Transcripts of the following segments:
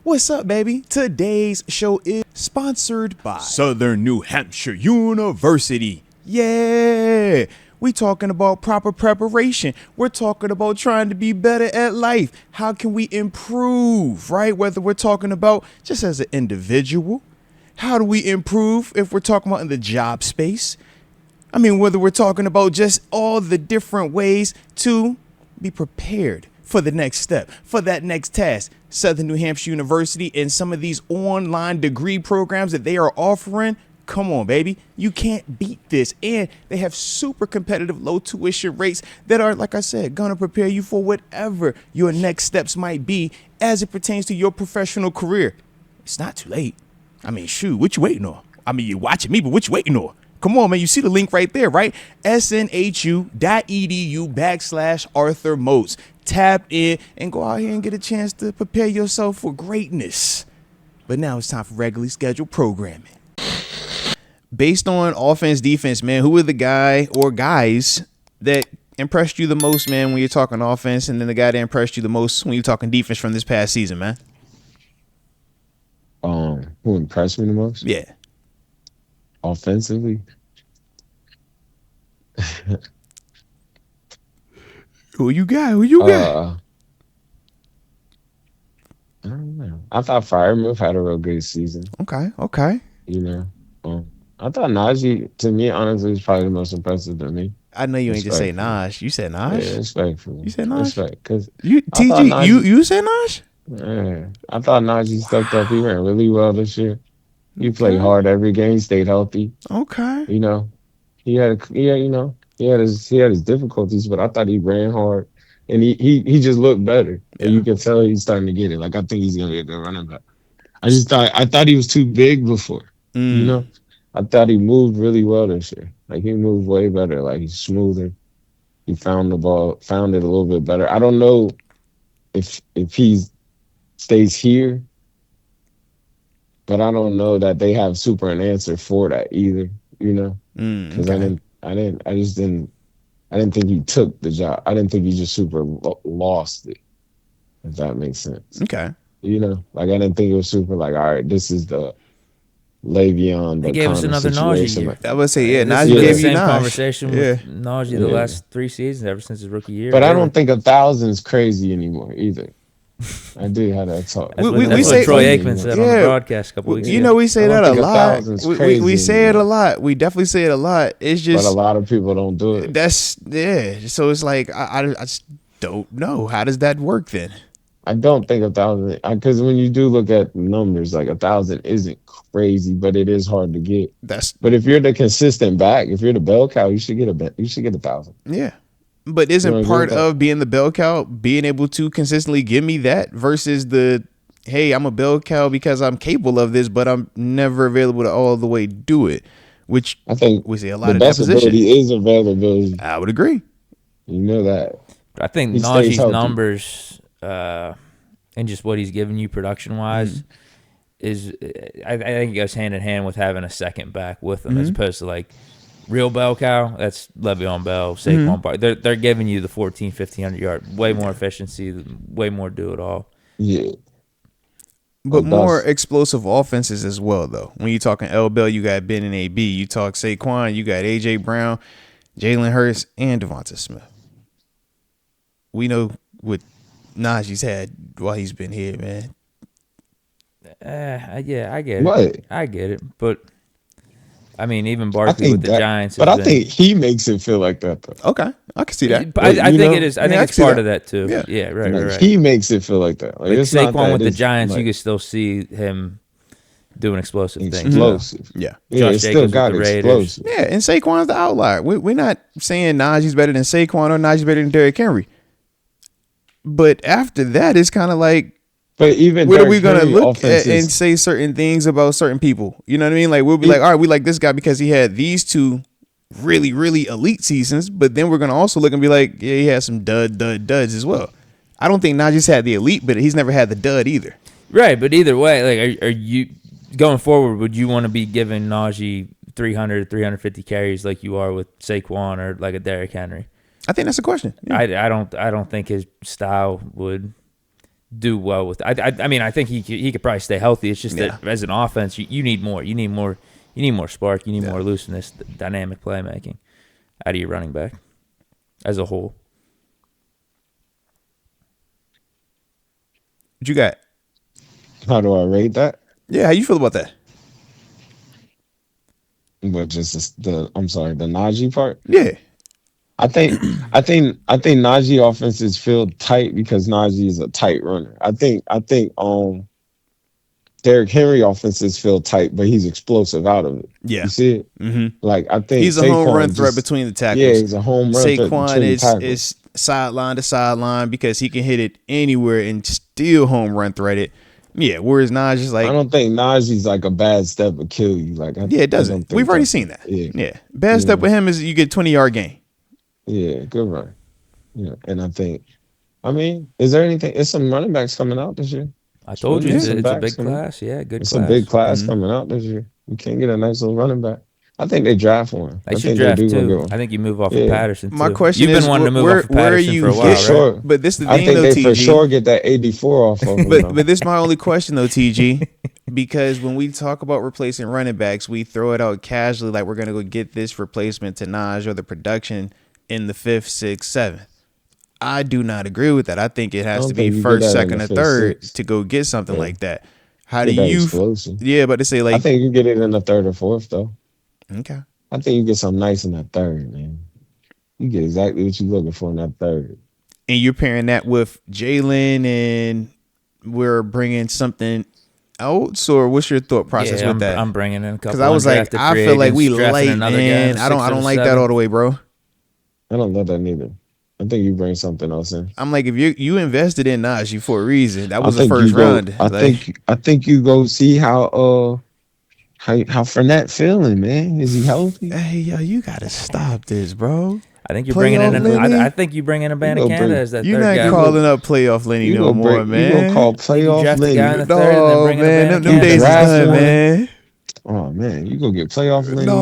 What's up, baby? Today's show is sponsored by Southern New Hampshire University. Yeah! We talking about proper preparation. We're talking about trying to be better at life. How can we improve, right? Whether we're talking about just as an individual, how do we improve if we're talking about in the job space? I mean, whether we're talking about just all the different ways to be prepared for the next step, for that next task. Southern New Hampshire University and some of these online degree programs that they are offering. Come on, baby. You can't beat this. And they have super competitive low tuition rates that are, like I said, going to prepare you for whatever your next steps might be as it pertains to your professional career. It's not too late. I mean, shoot, what you waiting on? I mean, you're watching me, but what you waiting on? Come on, man. You see the link right there, right? snhu.edu/Arthur Moats. Tap in and go out here and get a chance to prepare yourself for greatness. But now it's time for regularly scheduled programming. Based on offense, defense, man, who are the guy or guys that impressed you the most, man, when you're talking offense, and then the guy that impressed you the most when you're talking defense from this past season, man? Who impressed me the most? Yeah. Offensively? Who you got? I don't know. I thought Firemouth had a real good season. Okay. You know, I thought Najee, to me, honestly, was probably the most impressive to me. I know you ain't just say Naj. You said Naj? Yeah, respectful. You said Naj? Respect, because you said Naj? Yeah, I thought Najee stepped up. He ran really well this year. He played hard every game. He stayed healthy. Okay. You know, he had his difficulties, but I thought he ran hard, and he just looked better. Yeah. And you can tell he's starting to get it. Like, I think he's gonna be a good running back. I thought he was too big before. You know, I thought he moved really well this year. Like, he moved way better. Like, he's smoother. He found it a little bit better. I don't know if he stays here, but I don't know that they have super an answer for that either. You know, because I didn't think he took the job. I didn't think he just super lost it, if that makes sense. Okay. You know, like, I didn't think it was super like, all right, this is the Le'Veon. He gave us another Najee year. I would say, yeah, Najee gave you same Najee. Conversation with Najee the last 3 seasons, ever since his rookie year. But I don't think 1,000 is crazy anymore either. I did have that talk. That's what say Troy Aikman said on the broadcast a couple weeks ago. You know, we say that a lot. We say it a lot. We definitely say it a lot. It's just, but a lot of people don't do it. So it's like I just don't know. How does that work then? I don't think 1,000, because when you do look at numbers, like 1,000 isn't crazy, but it is hard to get. But if you're the consistent back, if you're the bell cow, you should get 1,000. Yeah. But isn't part of being the bell cow being able to consistently give me that versus the, hey, I'm a bell cow because I'm capable of this, but I'm never available to all the way do it, which I think we see a lot of that position. Ability is availability. I would agree. You know that. But I think Najee's numbers and just what he's giving you production-wise is, I think it goes hand in hand with having a second back with him as opposed to like, real bell cow, that's Le'Veon Bell, Saquon Barkley. They're giving you the 1,500 yard, way more efficiency, way more do it all. Yeah. But more explosive offenses as well, though. When you're talking L Bell, you got Ben and AB. You talk Saquon, you got AJ Brown, Jalen Hurts, and Devonta Smith. We know what Najee's had while he's been here, man. Yeah, I get it. What? I get it, but I mean, even Barkley with the Giants. But I think he makes it feel like that, though. Okay, I can see that. I think it is. I think it's part of that too. Yeah, right. He makes it feel like that. Like Saquon with the Giants, you can still see him doing explosive things. Explosive. Yeah. Josh still got explosive. Yeah, and Saquon's the outlier. We're not saying Najee's better than Saquon or Najee's better than Derrick Henry. But after that, it's kind of like, but even what are we going to look at and say certain things about certain people? You know what I mean? Like, we'll be like, all right, we like this guy because he had these 2 really, really elite seasons. But then we're going to also look and be like, yeah, he had some duds as well. I don't think Najee's had the elite, but he's never had the dud either. Right, but either way, like, are you going forward, would you want to be giving Najee 300, 350 carries like you are with Saquon or like a Derrick Henry? I think that's a question. Yeah. I don't think his style would do well with. I mean, I think he could probably stay healthy. It's just that as an offense, you need more. You need more spark. You need more looseness, dynamic playmaking out of your running back as a whole. What you got? How do I rate that? Yeah, how you feel about that? But just the Najee part. Yeah, I think Najee offenses feel tight because Najee is a tight runner. I think Derrick Henry offenses feel tight, but he's explosive out of it. Yeah, you see it. Mm-hmm. Like I think he's a home run threat between the tackles. Yeah, he's a home run threat between the tackles. is sideline to sideline because he can hit it anywhere and still home run threat it. Yeah, whereas Najee's like, I don't think Najee's like a bad step would kill you. Like it doesn't. We've already seen that. Yeah. Bad step with him is you get 20-yard gain. Yeah, good run. Yeah, and I mean, is there anything? Is some running backs coming out this year? I told you it's a big class. Yeah, good. It's a big class coming out this year. You can't get a nice little running back. I think they draft one. They should draft too. I think you move off of Patterson too. My question is, you've been wanting to move off of Patterson for a while, right? Sure. But this is the I thing, think though, they TG. for sure get that 84 off of him. But this is my only question, though, TG. Because when we talk about replacing running backs, we throw it out casually like we're going to go get this replacement to Najee or the production in the 5th, 6th, 7th. I do not agree with that. I think it has to be first, second, or third to go get something like that. How do you? Yeah, but to say like, I think you get it in the 3rd or 4th though. Okay. I think you get something nice in that 3rd, man. You get exactly what you're looking for in that 3rd. And you're pairing that with Jalen, and we're bringing something else, or what's your thought process with that? I'm bringing in a couple. Because I was like, I feel like we late, man. I don't like that all the way, bro. I don't love that neither. I think you bring something else in. I'm like, if you invested in Najee for a reason, that was the first round. I think you go see how Fournette feeling, man. Is he healthy? Hey, yo, you gotta stop this, bro. I think you're bringing in. I think you bring in a Bandicanda as that. You're third not guy. calling up playoff Lenny no more, man. You gonna call playoff Lenny? No, man. Them days is done, man. Oh man, you gonna get playoff Lenny? No,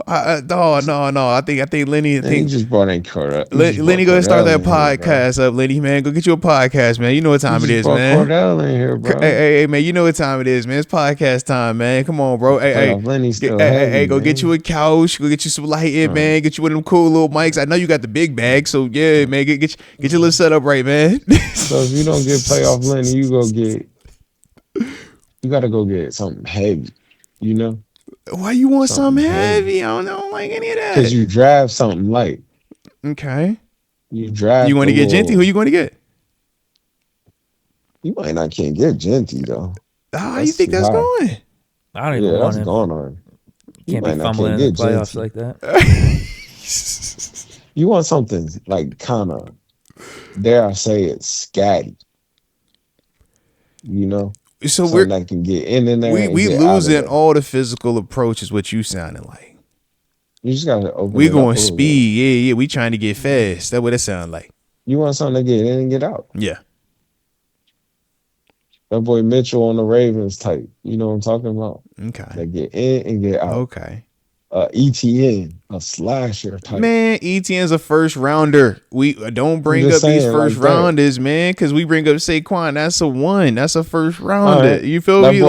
I think Lenny. He just brought in Cordell. Lenny, go start that podcast up, Lenny, man. Go get you a podcast, man. You know what time it is, man. Cordell in here, bro. Hey, man. You know what time it is, man. It's podcast time, man. Come on, bro. Hey, go get you a couch. Go get you some lighting, man. Get you one of them cool little mics. I know you got the big bag, so yeah, man. Get your little setup right, man. So if you don't get playoff Lenny, you gotta go get something heavy. You know? Why you want something heavy? I don't like any of that. Because you draft something light. Okay. You draft. You want to get Genty? Who you going to get? You might not can't get Genty though. How you think that's going? I don't even want him. Going on. You can't be fumbling in the playoffs like that. You want something like kind of, dare I say it, scatty. You know? So we're that can get in and there. We losing all the physical approaches. What you sounding like? You just gotta open. We going speed, yeah. We trying to get fast. That's what it sound like. You want something to get in and get out. Yeah. That boy Mitchell on the Ravens type. You know what I'm talking about? Okay. They get in and get out. Okay. ETN, a slasher type. Man, ETN's a first rounder. We don't bring up these first rounders, man, because we bring up Saquon. That's a one. That's a first rounder. Right. You feel me?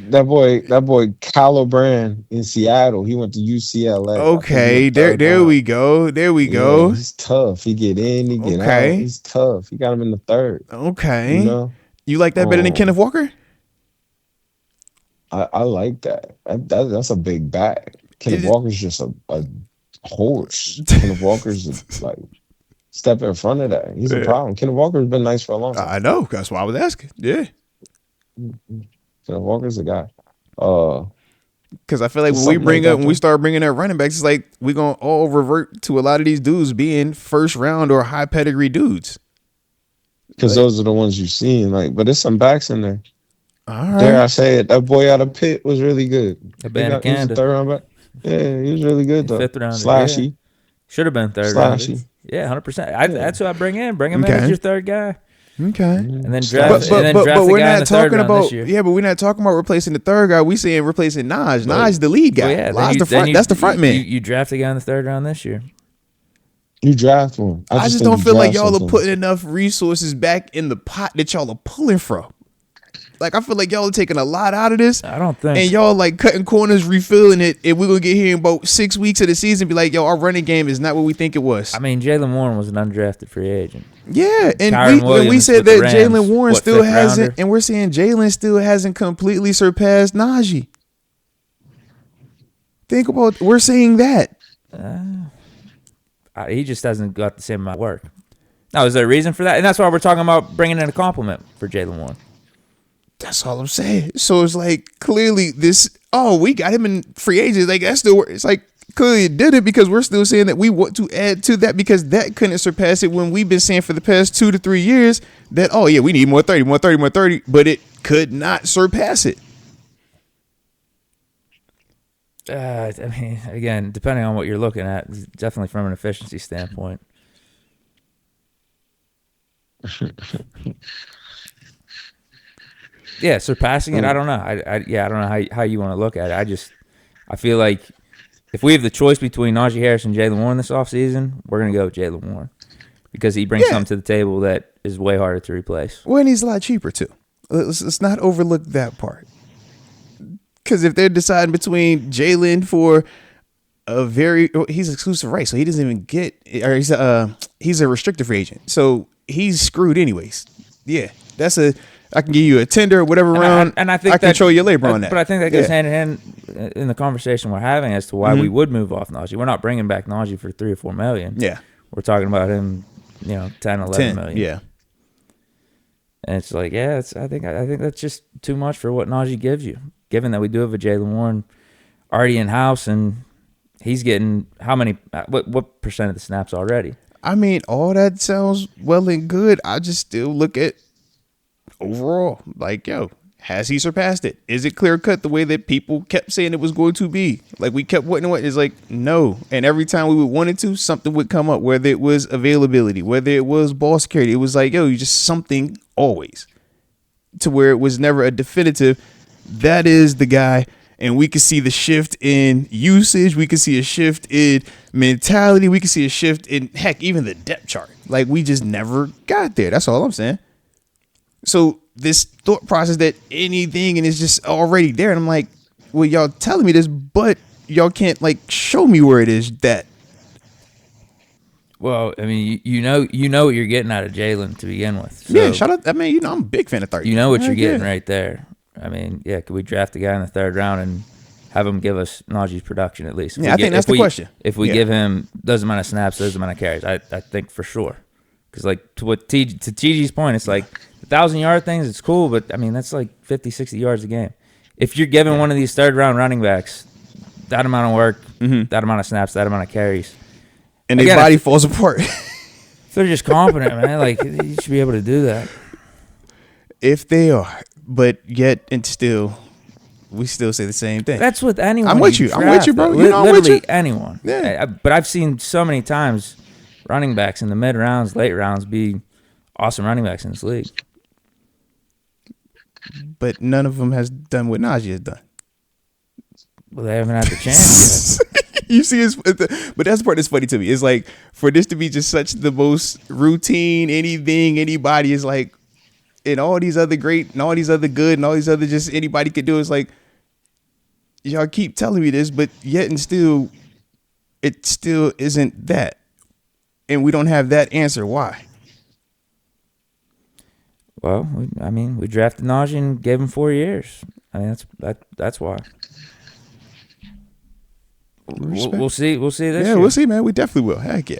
That boy, Kylo Brand in Seattle. He went to UCLA. Okay, there we go. There we go. He's tough. He get in, he get out. He's tough. He got him in the 3rd. Okay. You know? You like that better than Kenneth Walker? I like that. That's a big bag. Kenneth Walker's just a horse. Kenneth Walker's like step in front of that. He's a problem. Kenneth Walker's been nice for a long time. I know. That's why I was asking. Yeah. Kenneth Walker's a guy. Because I feel like when we start bringing up running backs, it's like we're going to all revert to a lot of these dudes being first round or high pedigree dudes. Because those are the ones you've seen. But there's some backs in there. All right. Dare I say it, that boy out of Pitt was really good. The Bandicanda. 3rd round back. Yeah, he was really good though. 5th round. Slashy. Yeah. Should have been 3rd round. Yeah, 100%. That's who I bring in. Bring him in as your 3rd guy. Okay. And then draft. But we're not talking about. Yeah, but we're not talking about replacing the 3rd guy. We saying replacing Najee. Najee's the lead guy. Well, yeah, that's the front man. You draft a guy in the 3rd round this year. You draft one. I just don't feel like y'all are putting enough resources back in the pot that y'all are pulling from. Like, I feel like y'all are taking a lot out of this. I don't think. And y'all like cutting corners, refilling it. And we're going to get here in about 6 weeks of the season and be like, yo, our running game is not what we think it was. I mean, Jaylen Warren was an undrafted free agent. Yeah. And we said that Jaylen Warren still hasn't, and we're saying Jaylen still hasn't completely surpassed Najee. Think about, we're saying that. He just hasn't got the same amount of work. Now, is there a reason for that? And that's why we're talking about bringing in a compliment for Jaylen Warren. That's all I'm saying. So it's like, clearly we got him in free agents. Like, that's still, it's like, clearly it did it because we're still saying that we want to add to that because that couldn't surpass it when we've been saying for the past 2 to 3 years that, oh yeah, we need more 30, but it could not surpass it. I mean, again, depending on what you're looking at, definitely from an efficiency standpoint. Yeah, surpassing it, I don't know. I don't know how you want to look at it. I feel like if we have the choice between Najee Harris and Jaylen Warren this offseason, we're going to go with Jaylen Warren because he brings something to the table that is way harder to replace. Well, and he's a lot cheaper too. Let's not overlook that part. Because if they're deciding between Jaylen for he's exclusive right, so he doesn't even get, or he's a restricted free agent, so he's screwed anyways. Yeah, I can give you a tender or whatever round, and I think I control your labor on that. But I think that goes hand in hand in the conversation we're having as to why we would move off Najee. We're not bringing back Najee for $3 or $4 million. Yeah, we're talking about him, 10, 11 million. Yeah. And it's like, I think that's just too much for what Najee gives you. Given that we do have a Jaylen Warren already in house, and he's getting how many? What percent of the snaps already? I mean, all that sounds well and good. I just still look at overall, like, yo, has he surpassed it? Is it clear cut the way that people kept saying it was going to be? Like, we kept wanting it. It's like, no. And every time we would want it to, something would come up, whether it was availability, whether it was ball security. It was like, yo, you just something always, to where it was never a definitive. That is the guy, and we can see the shift in usage. We can see a shift in mentality. We can see a shift in, heck, even the depth chart. Like, we just never got there. That's all I'm saying. So this thought process that anything and it's just already there, and I'm like, well, y'all telling me this, but y'all can't like show me where it is that. Well, I mean, you know what you're getting out of Jaylen to begin with. So yeah, shout out. I mean, I'm a big fan of 30. You know what you're getting right there. I mean, could we draft a guy in the 3rd round and have him give us Najee's production at least? I think that's the question. If we give him those amount of snaps, those amount of carries, I think for sure. Because like to TG's point, it's like the 1,000-yard things, it's cool, but I mean that's like 50, 60 yards a game. If you're giving one of these 3rd round running backs that amount of work, that amount of snaps, that amount of carries, and their body falls apart. If they're just competent, man, like you should be able to do that. If they are. But yet and still, we still say the same thing. That's with anyone. I'm with you, bro. Literally I'm with you. Anyone. Yeah. But I've seen so many times running backs in the mid rounds, late rounds be awesome running backs in this league. But none of them has done what Najee has done. Well, they haven't had the chance yet. You see, but that's the part that's funny to me. It's like, for this to be just such the most routine, anybody is like, and all these other great and all these other good and all these other just anybody could do. It's like, y'all keep telling me this, but yet and still, it still isn't that. And we don't have that answer. Why? Well, we drafted Najee and gave him 4 years. I mean, that's why. We'll see this year. We'll see, man. We definitely will. Heck yeah.